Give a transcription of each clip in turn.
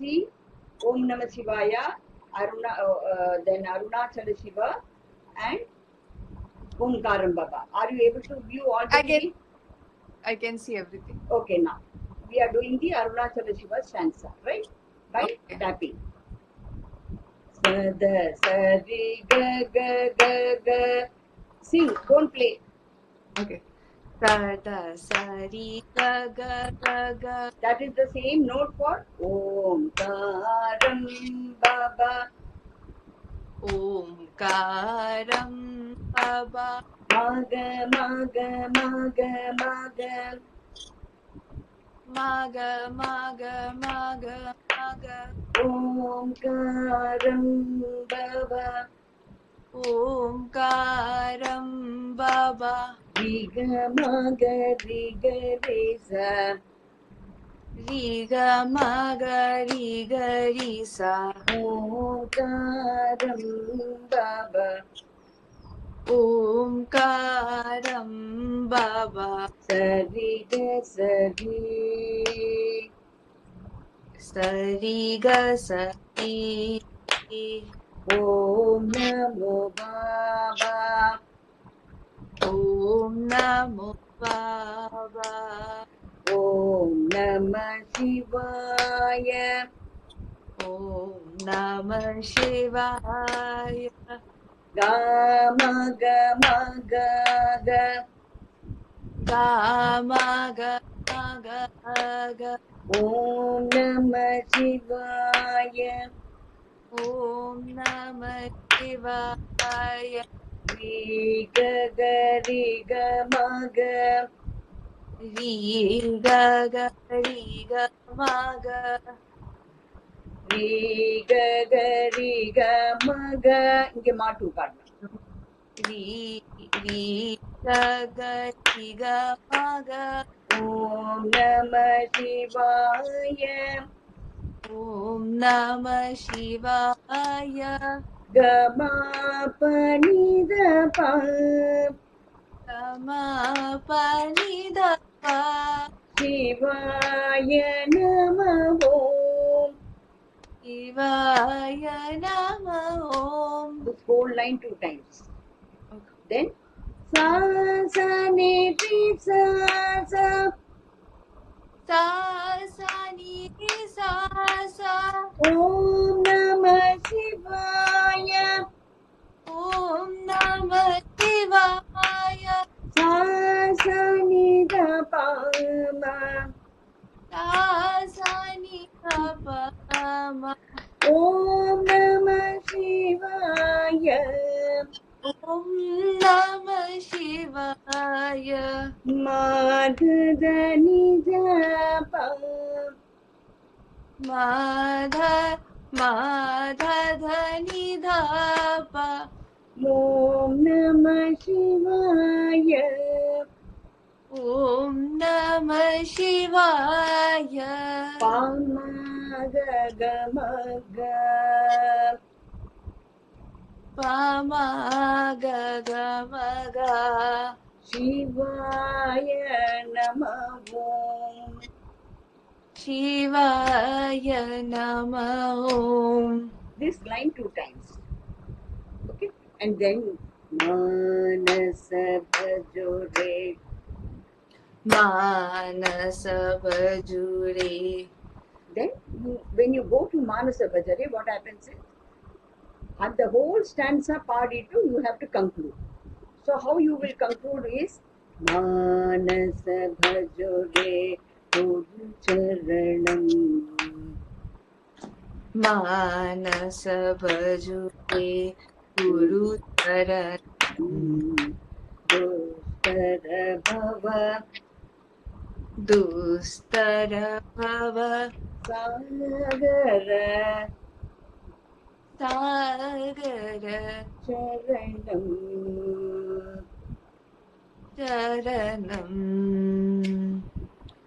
see Om Namah Shivaya, then Arunachala Shiva and Omkaram Baba. Are you able to view all the three? I can see everything. Okay, now we are doing the Arunachala Shiva stanza, right? By tapping. Sada sari ga ga ga ga. Sing, don't play. Okay. Sada sari ga ga ga ga. That is the same note for Omkaram Baba. Omkaram Baba. Maga maga maga maga. Maga maga maga maga. Omkaram Baba. Omkaram Baba. Riga maga riga resa. Riga maga riga risa. Omkaram Baba. Omkaram Baba. Sari ga sari. Sari ga sari. Om Namo Baba. Om Namo Baba. Om Namah Shivaya. Om Namah Shivaya. Gama Gama Gaga. Gama Gama Gaga. Om Namah Shivaya. Om Namah Shivaya. Ri ga ga ri ga ma ga. Ri ga ga ri ga ma ga. Ri ga ga ri ga ma ga. இங்க மாட்டு பாடணும். Ri ga ga ri ga ma ga. Om Namah Shivaya. Om Namah Shivaya. Gama pani da pa. Gama pani da pa. Shivaya Namo. Shivaya Namo. This whole line 2 times. Okay. Then sa sa ni ti sa sa. Sa sa ni sa sa. Om Namah Shivaya. Om Namah Shivaya. Sa sa ni da pa ma. Sa sa ni da pa ma. Om Namah Shivaya. Om Namah Shivaya. Madha ni da pa. Madha Madha dhani dha pa. Om Namah Shivaya. Om Namah Shivaya. Pa ma ga ga ma ga. Pa ma ga ga ma ga. Shivaya Namo. Shivaya Namo. This line 2 times. Okay, and then Manasa Bhajore. Manasa Bhajure. Then when you go to Manasa Bhajare, what happens is at the whole stanza part it you have to conclude. So how you will conclude is Manasa Bhajore Guru Charanam. Manasa Bhajure Guru Charanam. Dostara Bhava. Dostara Bhava. Sagara. Sagara Charanam. Charanam.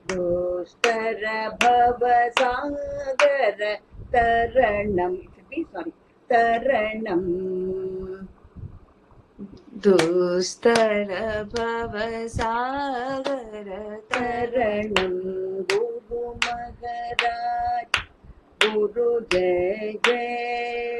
Dostara Bhava Sagara Taranam. It should be, sorry, Taranam. Dostara Bhava Sagara Taranam. Guru Maharaj. Guru Jai Jai